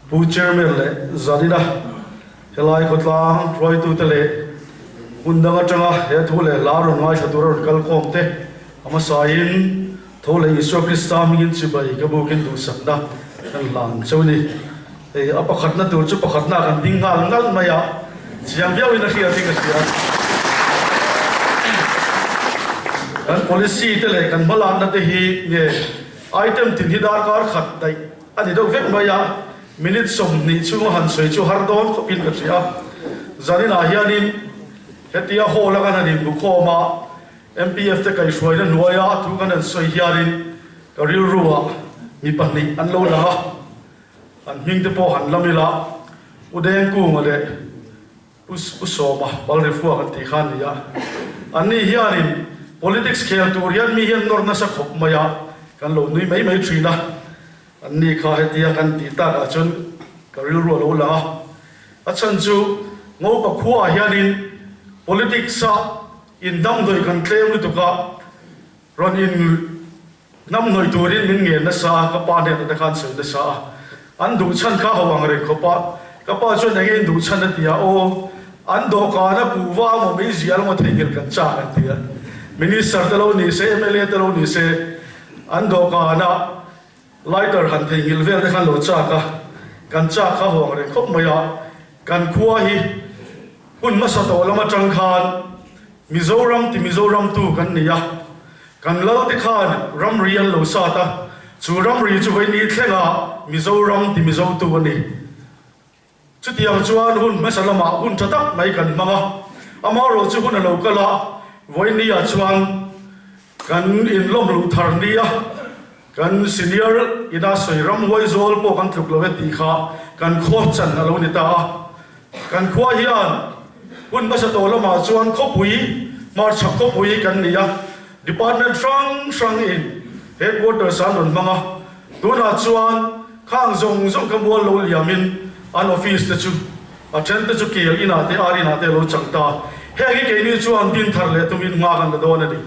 ผู้เชื่อมันเลยจารีนะเฮลัยก็ตามรอยตัวเลยหุ่นดังจังอ่ะเฮทุเลยลารุนง่ายชัดตัวรุนกัลคอมเตะอามาสายินทุเลยอิสระคริสต์มีกินชิบะกับบุกินดูสักนะนั่นหลังเช้านี้อัปขัดนั่นตัวจุปขัดนั่นกันดิ้งงานมายาเสียงเบี้ยวอินทรีย์ทิ้งเสียกัน policy เตเลยกันมาลานนั่นเตหีเนี่ยไอเทมที่นิดาการขัดได้อันนี้เราเว้นมายามินิทสมนิช่วงหันสวยช่วงฮาร์ดอนก็เป็นกันเสียจารีน่าเฮียนินเฮติยาโฮแล้วกันนินบุคคลมา MPF จะไกลสวยนั่นหน่วยอะทุกกันนั่นสวยเฮียนินก็ริ้วรัวมีปัญหาอันโลละอันมิงเตปอหันละมิละอุเดงกูมาเลยอุศมาบาลเรฟัวกันตีขันนี่ยอันนี้เฮียนิน politics เขียนตัวเฮียนมีเฮียนนอร์นัสขบมายากันโลนุ้ยไม่ทรีนะอันนี้ข้าเดียกันตีตาอาจนก็ริ้วรัวโลละอาจารย์จูงบกับขัวเฮียนิน politics อินดัมโดยกันเคลมด้วยตุกะรอนอินน้ำหน่วยตัวนี้มินเงินนัสซากับปานเนี่ยตะการเสือนัสซาอันดูชันข้าหวังเรื่องกับป้าจนอย่างนี้ดูชันนั่นที่โออันโดกานะกูว่ามันไม่เสียแล้วมันทิ้งกันจ้าอันที่มินิสต์ตะลุนี่เซ่เมเล่ตะลุนี่เซ่อันโดกานะไลเตอร์หันทิ้งเวลเด็กขันโลจ้ากันจ้าข้าหวังเรื่องครบมายากันขัวฮีหุ่นมาสะโตแล้วมาจังคานมิโซรัมที่มิโซรัมตู้กันนี่ยากันเล่าที่ข้านรัมเรียนโลซาตาจูรัมรีจูไว้นี่แค่ละมิโซรัมที่มิโซตู้วันนี้ชุดที่ยังชวนหุ่นไม่สลมาหุ่นจะตักไม่กันมั้งอามาโรจูหุ่นเราก็ละไว้นี่ชวนกันอินล้มลุทารนี่กันซีเนียร์อินาสวยรัมไว้โซลโปกันถูกเราเวทีข้ากันโคจันเราเนี่ยตากันขวาเฮียนหุ่นมาสะโตแล้วมาชวนคบหุยมาฉับคบหุยกันนี่ย department ช่างอิน headquarters สันหนุนมั้งตัวน่าชวนข้างจงขบวนโลเลียมินอันออฟฟิศเตจูอาจารย์เตจูเกี่ยวอินาเตอารีนาเตโลจังตาเฮ้ยแกนี่ชวนดินทะเลตุมินมากันละโดนนี่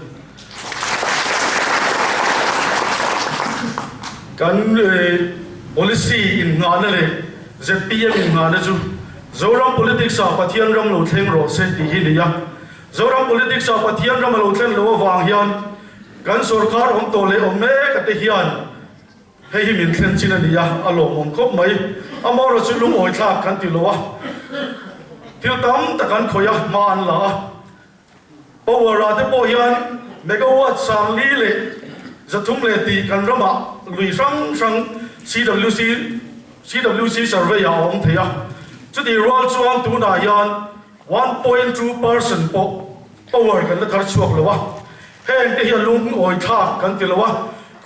กัน policy อินงานเลย ZPM อินงานนะจูZoram politics a pathian ram lo thleng ro se ti hi nia Zoram politics a pathian ram lo thleng lo wang hian kan sarkar om to le om me ka te hian hei hi min thlen chin ania alo mom khop mai amor chu lung oi thak kan ti lo wa thil tam ta kan khoya man la power ra te po hian megawatt sang li le zathum le ti kan rama lui sang CWC survey a om theyaชุดที่รัวชวนตัวนายัน 1.2% power กันและทาร์ช่วงเลยวะเฮงที่ยันลุงโอยท่ากันที่เลยวะ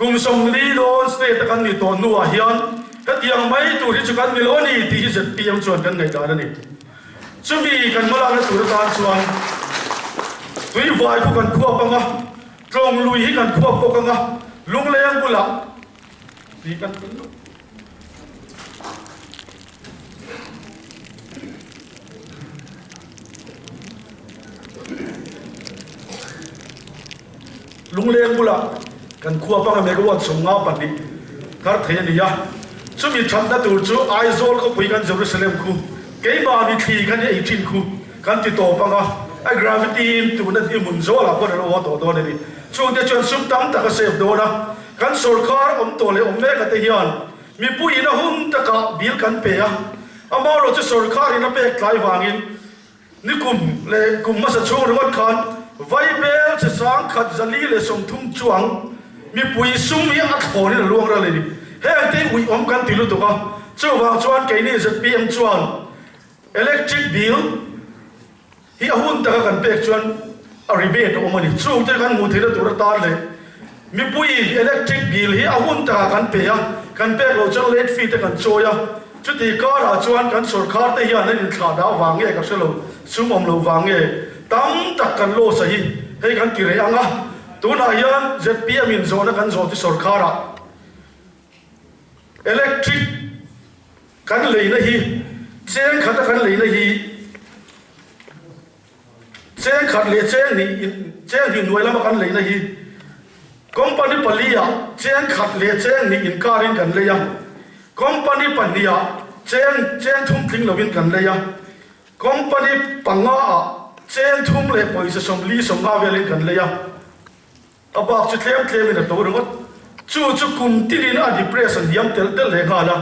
กุมสมลีโดนสเตตกันนี่ตัวนัวยันถ้าที่ยังไม่ตัวที่จุกันมิโลนี่ที่จะเตรียมชวนกันไงกันนี่ชุดนี้กันมาแล้วตัวการชวนตัววายพวกกันควบกันตรงลุยให้กันควบพวกกันลุงเลี้ยงบุหรี่ดีกันลุงเลี้ยงบุหรี่กันขั้วปังเมกะวัตสมงาปันดิคาร์เทนียชุมีชันดัตูจูไอโซลเขาคุยกันเยรูซาเล็มคูเกย์บาร์มีทีกันเนี่ย18คูกันติดต่อปังไอกราฟิตีนตัวนั้นที่มุนโซลาคนเราว่าตัวนี่ช่วงเดียวจนซุ่มตั้มตะกเสพโดนะกันสุรคาร์อมตัวเลยอมเมกะเทียนมีผู้อินะหุ่นตะกะบิลกันเปียอามาเราจะสุรคาร์อินะเปียกลายวางินนี่กุมเลยกุมมาสัชงรวัดขันไวเบลจะสร้างขัดจลีเลยส่งทุ่งจวงมีปุ๋ยซุ่มมีอัดโผนี่ล่วงระเลยนี่เฮ้ยที่อุ้ยอมกันติลุตุกะเจ้าวางจวนแกนี่จะเปียมจวน electric bill ที่อาหุ่นตะกันเปียกจวนอาริเบตอมันนี่ช่วงที่กันมุทิระตุระตาเลยมีปุ๋ย electric bill ที่อาหุ่นตะกันเปียเราจะเลทฟีตะกันโจยจุดที่การอาจวนกันสุรคาร์เทียนนั่นขาดาวางเงี้ยกับเชลล์ซุ่มอมเราวางเงี้ยตั้มตักกันโลสหิให้กันกิเรอังตัวนายันเจ็ดปีมินโซนกันโซที่สุรคาระอิเล็กทริกกันเลยนะฮีเจ้งขัดกันเลยนะฮีเจ้งขัดเลยเจ้งนี่เจ้งที่หน่วยละมากันเลยนะฮีคอมพานีปลียเจ้งขัดเลยเจ้งนี่อินการินกันเลยยังคอมพานีปันนี่ เจนทุ่มทิ้งเราวินกันเลยอะคอมพานีปังงาเจนทุ่มเลยปล่อยจะสมลีสมงาเวลินกันเลยอะอาบอกจุดเลี้ยงมินตัวนึงจู่กุมที่ดินอดีตเพรสเดียมเตลเลยงานะ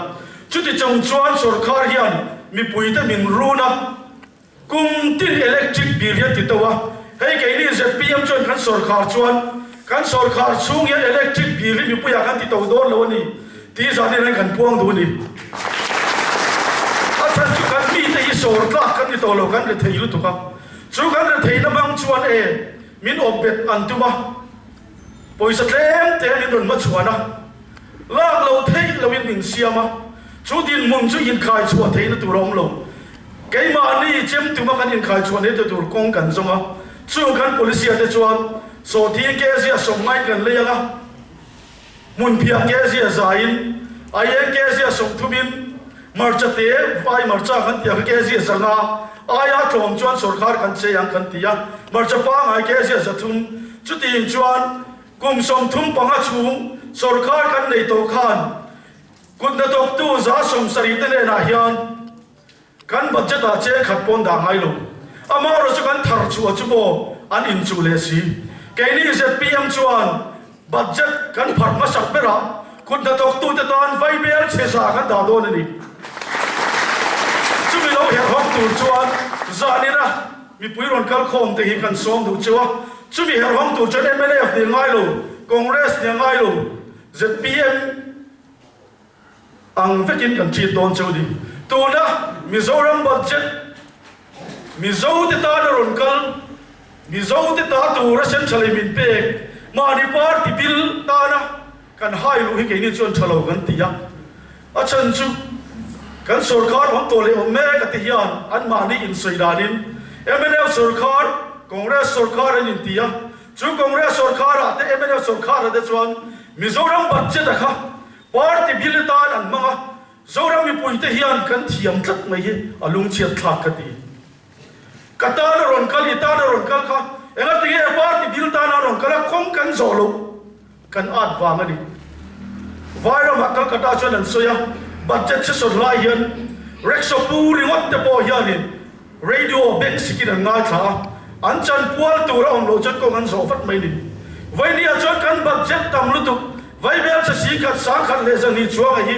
จุดที่จงจวนสุรคาร์ยันมีปุ๋ยแต่มินรู้นะกุมที่อิเล็กทริกบิลยันติดตัวให้แกนี่จะพีเอ็มจวนกันสุรคาร์จวนกันสุรคาร์ช่วงยันอิเล็กทริกบิลมีปุ๋ยกันติดตัวโดนแล้วนี่ที่จานนี้นั่นกันพวงดูนี่อาจารย์จุกันมีแต่สุรคาร์กันติดตัวเรากันเลยเที่ยวตุกันจุกันเลยเที่ยวบางชวนมินอบเบ็ดอันตุมาปุ๋ยสเต็มเต็มมินโดนมาชวนนะลากเราเที่ยวเราวินมินเสียมาชุดินมุนชุยินขายชวนเที่ยวตัวร้องลงแกมานี่เจ้มตัวมากันยินขายชวนเที่ยวตัวกงกันจงอ่ะช่วงกัน polisi เที่ยวชวนโซที่แกเสียส่งไม่กันเลยอ่ะมุนเพียงแกเสียใจไอ้ยังแกเสียส่งทุบินมาร์จัดเตะไฟมาร์จัดกันเตียแกเสียสังอาไอ้ยังกลมชวนสุรคาร์กันเชียงกันเตียมาร์จัดปังไอ้แกเสียจะทุ่มชุดินชวนกุมส่งทุ่มปังอาชุงสุรคาร์กันในโต๊ะขันกุนตกตู้จ้าสมสริตเนนาฮิอันกันบัจจัดเจขัดปนด่างไงลูอามาเราจะกันทาร์ชัวจุโบอันอินจูเลสีแกนี่จะพีเอ็มชวนบัจจัดกันผัดมาสักเปล่ากุนตกตู้จะตอนไฟเบลเชซ่ากันดาโดนนี่จุมีเราเห็นห้องตู้ชวนจานี่นะมีปุ๋ยรอนกัลคอมแต่หิกันซ้อมดูชัวจุมีเห็นห้องตู้ชวนเอ็มเอฟเนี่ยไงลูคอนเกรสเนี่ยไงลูจะพีเอ็มอังเฟกินกันจีดอนเจ้าดีตัวนะมิโซรัมบัดเจ็ตมิโซติตาดรอนกัลมิโซติตาตัวรัสเซนชลิมินเปกมาดิปาร์ติบิลตานะกันไฮลูฮิกนี่ชวนชะลอกันตียอาชันจูกันสุรคาร์ของตัวเลวแม่กติยานอันมานี่อินสุยดานินเอ็มเอเอลสุรคาร์คอนเกรสสุรคาร์นินตียจูคอนเกรสสุรคาร์แต่เอ็มเอเอลสุรคาร์เดชวันมิโซรัมบัดเจ็ตอะค่ะปาร์ติบิลตาอันมาโซรามีปุ่ยเทียนกันเทียมทัดไม่เห็นอารมณ์เฉียดทักกันดีกัตตานรอนกัลอิตานรอนกัลค่ะเอ็งตีเอปาร์ติบิลตานรอนกัลคงกันโซโลกันอาดวางนี่วายเรามากัลกัตตาชวนนั้นสวยบัดเจ็ตเชสุดลายยันเร็กซ์ปูริวัตเตปอยันินเรดิโอเบนสิกินง่ายท่าอันจันพัวตัวเราโลจัดก็กันโซฟัดไม่นินไว้นี่ชวนกันบัดเจ็ตตำลุตุไว้เบลจะสีกัดสาขันเลเซนี่ชัวร์ฮิ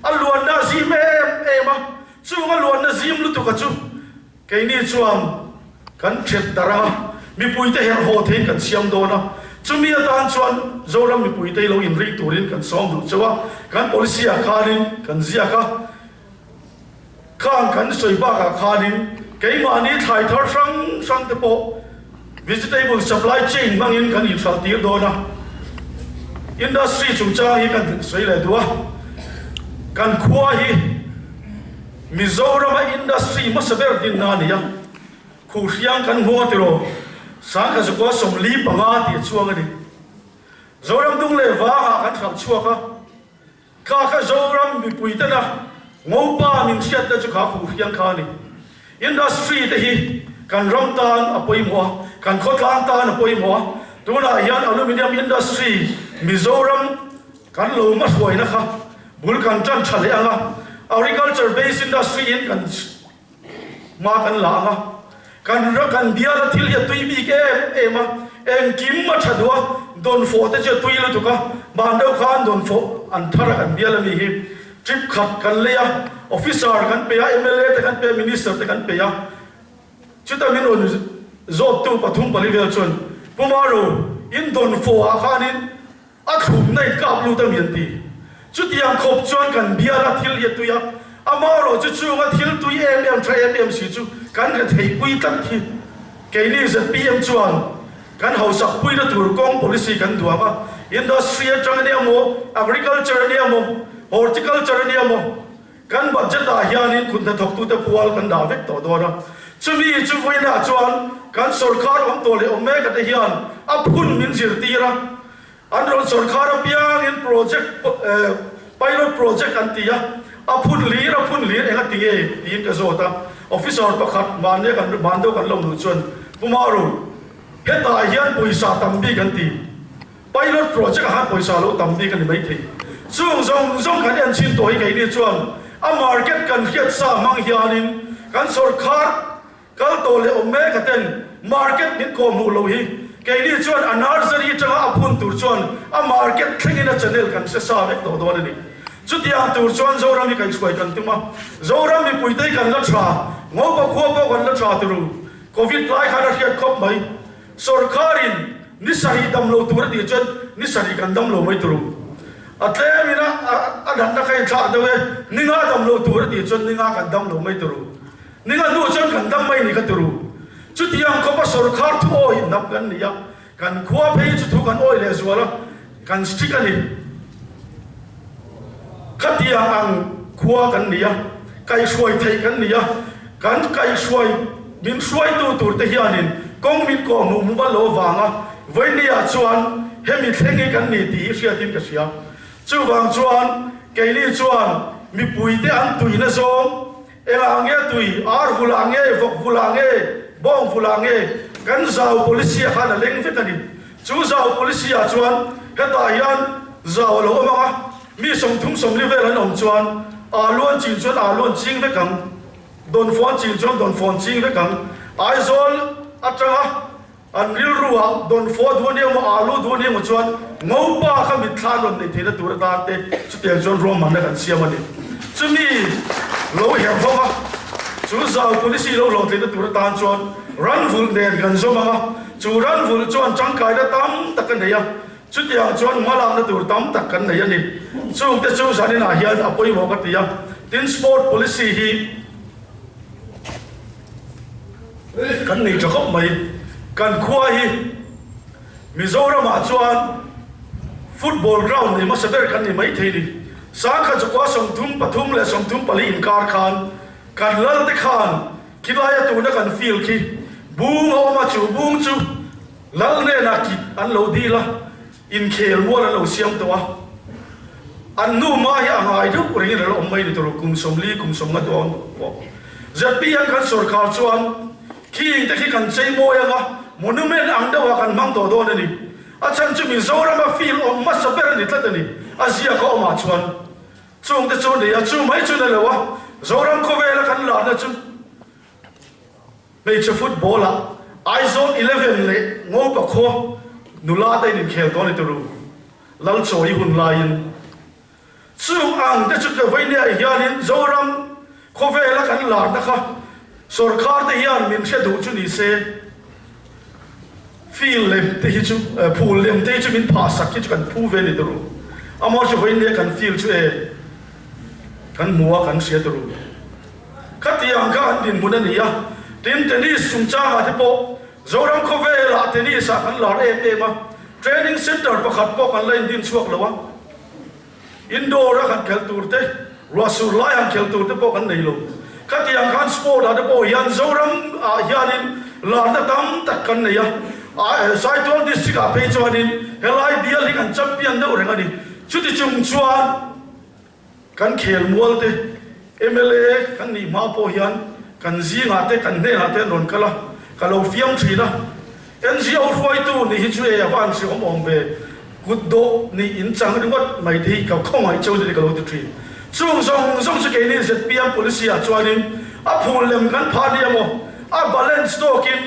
อัลลวนนาซิมเอมาชูอัลลวนนาซิมลุตุกัจูแกนี่ชัวร์กันเช็ดดารามีปุยเตะเห็นโหดเห็นกันเสียมโดนะจูมีอาการชวนโจรมีปุยเตะเราอินริตูรินกันซ้อมดูชัวร์กัน polisi อาคารินกันเสียค่ะข้างกันสวยบ้าอาคารินแกมานี่ถ่ายทอดสังเตปอ vegetable supply chain บางอินกันอินฟังตีโดนะอินดัสทรีจุงจ้าฮีกันสวยเลยด้วยกันขวาฮีมิโซรามาอินดัสทรีมาสเบอร์ดินนานี่ยังคู่เสียงกันหัวติโรสังกัดสุขสมลีปังอาติชัวกันดิโซรามดุงเลวากันขับชัวค่ะข้าโซรามมีปุยตนะงูป้ามินเชียดจะข้าคู่เสียงข้านี่อินดัสทรีเตฮีกันรำตานอภัยมัวกันขดล้างตานอภัยมัวตัวน่ะยันอลูมิเนียมอินดัสทรีมิโซรามกันโลมาสวยนะครับบุลกันจันทร์เลยอ่ะ agriculture based industry อินกันมากันหลังอ่ะกันรักกันเดียร์ที่เลี้ยตุยบีเกเอ็มอ่ะเอ็งกิมมาชัดวะโดนโฟต์จะตุยแล้วถูกอ่ะบ้านเดียวกันโดนโฟอันทาร์กันเดียร์มีฮิทริปขัดกันเลยอ่ะ officer กันเปีย MLA แต่กันเปีย minister แต่กันเปียชุดนั้นมินอนจบตัวปฐุมปริเวณชนพม่ารู้อินโดนโฟอาคานินอัดหุ่นในกาบลูตะเมียนตีชุดยังขบจวนกันเบียร์ทิลเยตุยาอามาเราจะชูว่าทิลตุยใช้สิจูกันกระเทยกุยตั้งที่แกนี่จะจวนกันเขาสักปุยละตัวกอง polisi กันตัวว่า industry จังเนี่ยโม agriculture เนี่ยโม horticulture เนี่ยโมกันบัดเจ็ดายานินคุณจะถกตัวแต่พัวกันดาเวกต่อตัวนะจะมีจุดไว้หน้าจวนกันสุรคาร์ของตัวเลยแม่กันที่ยันอับหุ่นมินจิรตีระอันเราสุรคาร์เปียงอินโปรเจกต์pilot project อันที่ยะอับหุ่นลีเองตีทีนกระโจตา officer ประคัดบ้านเนี่ยกันบ้านเดียวกันลงหนุนชนผู้มารู้เฮตายันปุยซาตั้มบีกันตี pilot project หาปุยซาโลตั้มบีกันไม่ทีส่งกันยันชินตัวให้ไงนี่ชวน a market kan hiat sa mang hianin kan sarkar kal tole omme katen market min ko mu lo hi ke ni chuan anarjari tanga apun tur chuan a market thingina channel kan se sa vek to do ni chutia tur chuan zoram mi kai suai kan tuma zoram mi puitei kan la tha ngo ba kho ba kan la tha turu covid lai khana hiat khop mai sarkarin ni sari dam lo tur ti chuan ni sari kan dam lo mai turu atle mina adan na kai tha de ninga dam lo tur ti chuan ninga kan dam lo mai turu ninga nu chuan kan dam mai ni ka turu chutiang ko pa sarkar tho hi nap kan niya kan khua phei chu thu kan oi le zuala kan stick ani khatia ang khua kan niya kai suai thei kan niya kan kai suai min suai tu tur te hianin kong min ko mu ba lo wanga voinia chuan hemi thengi kan ni ti sia tin ka sia chu wang chuan keili chuan mi pui te an tui na zom elange tui ar vulange vok vulange bong vulange kan zau policia khana leng fe tani chu zau policia chuan heta hian zau lo ma mi som thum som li vel an om chuan a luan chin chuan a luan ching ve kang don phone chin chuan don phone ching ve kang aizol atanga an ril ruwa don phone dhoni mo alu dhoni mo chuan ngopa kha mi thlanon nei thina tur ta te chutiang chuan rom man na kan siam ani chumi lo her phoma chu zau policy lo lo thina tur ta chuan ran vul den kan zoma chu ran vul chuan changkai da tam takan neya chutiang chuan mala na tur tam takan neya ni chu te chu zanin a hian apoi mo ka tia tin sport policy hi kan nei chakop mai kan khua hi Mizoram a chuan football ground ni masaber kan ni mai thei ni sang kha chukwa som thum pathum le som thum pali in kar khan kan lal te khan kilaya tu na kan feel ki bung o ma chu bung chu lal ne na ki an lo di la in khel mo la lo siam to wa an nu ma ya ngai du ring le om mai ni to kum som li kum som ma don zat pi an kan sarkar chuan king te ki kan chei mo ya ga monument ang dawa kan mang to do ni achan chu Mizoram a feel on masaber ni tlatani azia ko ma chuan chung te chu ni a chu mai chu na lewa zoram ko vela kan la na chu mei chu football a aizon 11 le ngo pa kho nula dai ni khel to ni tu lal choi hun lain chu ang te chu ke vai ne hianin zoram ko vela kan la na kha sarkar te hian min she du chu ni se feel lem te hi chu pool lem te chu min pa sak ki chu kan pu ve ni tu amor chu vai ne kan feel chu e kan mua kan sia tu khatiang ka an din mun ani ya tin tennis sung cha ha te po zoram ko ve la tennis a kan lar ma training center pakhat po kan lain din chuak lawa indoor a kan khel tur te rasul lai an khel tur te po kan nei lo khatiang kan sport a te po yan zoram a hianin lar na tam tak kan nei ya Saitong district a pe chuanin helai dial hi kan champion no rengani chuti chung chuan kan khel mual te MLA kan ni ma po hian kan zi nga te kan ne ha te non kala kalo fiam thina NGO roi tu ni hi chu e awan si om om ve good do ni in chang ringot mai thi ka khong ai chau ni ka lo tu thi chung song chu ke ni ZPM policy a chuanin a phul lem kan pha ni mo a balance stokin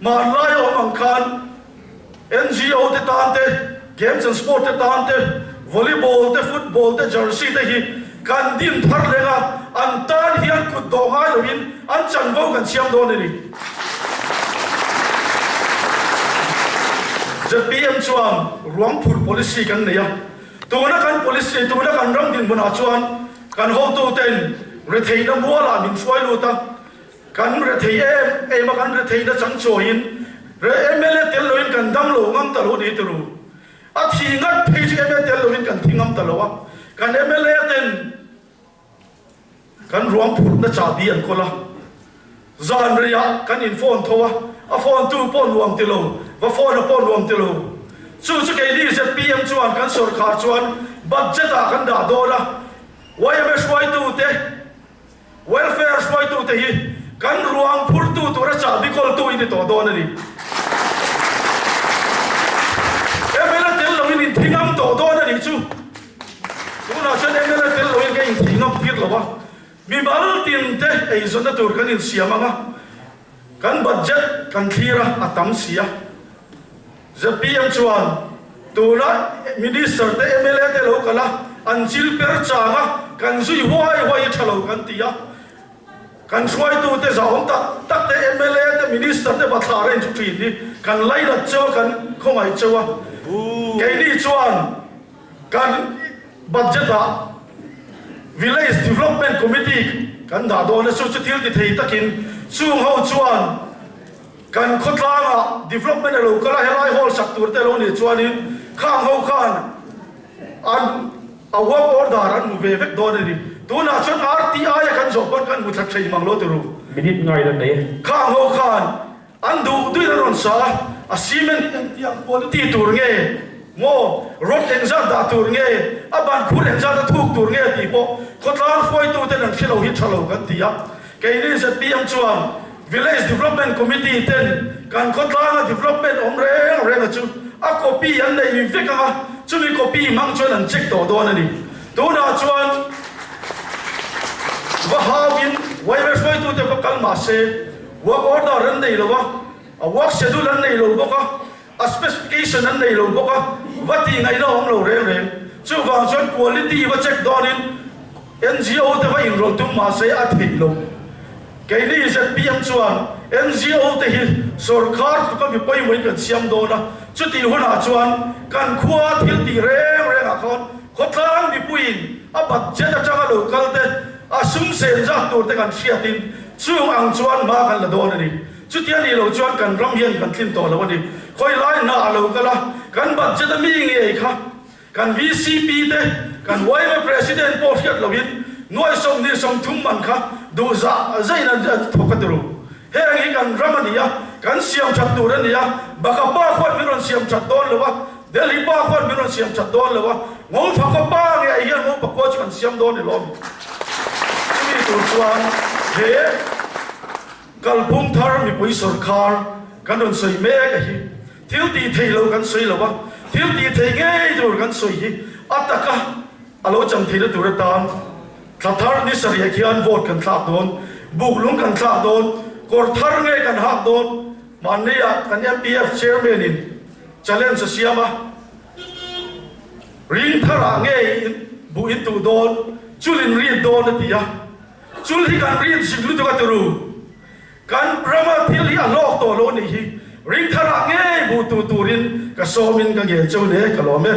man lai om ang khan NGO te tante games and sport te tante volleyball te football te jersey te hi kan din thar lenga an tan hian ku do ha loin an chan vo kan siam do ni ZPM chuan ruang phur policy kan neya tuna kan policy tuna kan ram din buna chuan kan ho tu ten re thei na muala min suai lu ta kan re thei ma kan re thei na chang choin re MLA tel loin kan dam lo ngam ta lo ni tu a thi ngat phei chi MLA tel loin kan thingam ta lo wa kan MLA ten kan ruang phur na cha bi an kola zan ria kan in phone thowa a phone tu pon ruam ti lo va phone pon ruam ti lo chu ke ni ZPM chuan kan sarkar chuan budget a kan da do la YMS wai tu te welfare wai tu te hi kan ruang phur tu ra cha bi kol tu ni to do na ni MLA tel lo in thingam to do na ni chu tu na chen MLA tel lo in ke in thingam thir lo wa mi mal tin te ei zona tur kan in siamanga kan budget kan thira atam sia za pm chuan tura minister te mla te lo kala anjil per changa kan zui hoi thalo kan tia kan suai tu te zaom tak te mla te minister te bathare chu thin ni kan lai la cho kan khomai chowa cái đi chuan kan budget a village development committee kan da do na su chu thil ti thei takin chung ho chuan kan khotlanga development lo kala helai hol sak tur te lo ni chuan in khang ho khan an awa order an mu ve vek do ni tu na chuan rti kan zo kon kan mu thak thei mang lo te ru minute ngai la nei khang ho khan an du ron sa a cement yang quality tur nge mo road engine da tur nge aban khur engine da thuk tur nge ti po khotlar foi tu te nan khilo hi thalo kan tia ke ni se pm chuan village development committee ten kan khotlar development omre na chu a copy an nei veka chu mi copy mang chuan an check to do na ni tu na chuan wa hawin wai me foi tu te ko kalma se work order ran nei lo wa a work schedule an nei lo boka a specification an nei lo boka vati ngai no om lo re chu wa chuan quality wa check don in ngo te va in ro tum ma se a thei lo ke ni se pm chuan ngo te hi sarkar tu ka bi pai moi kan siam do na chu ti hona chuan kan khua thil ti re a khon khotlang bi puin a budget a changa local te a sum sen za tur te kan siatin chu ang chuan ma kan la do ni chu tian ni lo chuan kan ram hian kan tlim to lo ni khoi lai na lo kala kan budget mi nge kha kan vcp te kan waiwa president po hiat lovin noi som ni som thum man kha du za zaina thokatru he ngi kan ramania kan siam chat tur ania baka ba khot mi ron siam chat don lo wa delhi ba khot mi ron siam chat don lo wa ngol phako ba nge hian mo pa ko chan siam don ni lo mi tu chuan he kalpum thar mi pui sarkar kan ron soi me ka hi thil ti thei lo kan soi lo wa thil ti thei nge dur kan soi hi ataka alo cham thei na tur tan thar ni sari khian vote kan thak don buklung kan thak don kor thar nge kan hak don mania kan mpf chairman in challenge siama ring thara nge bu in tu don chulin ri don tia chul hi kan ri siglu to ka turu kan brahma thil hi alok to lo ni hi ring thara nge bu tu turin ka somin ka ge chau ne ka lo me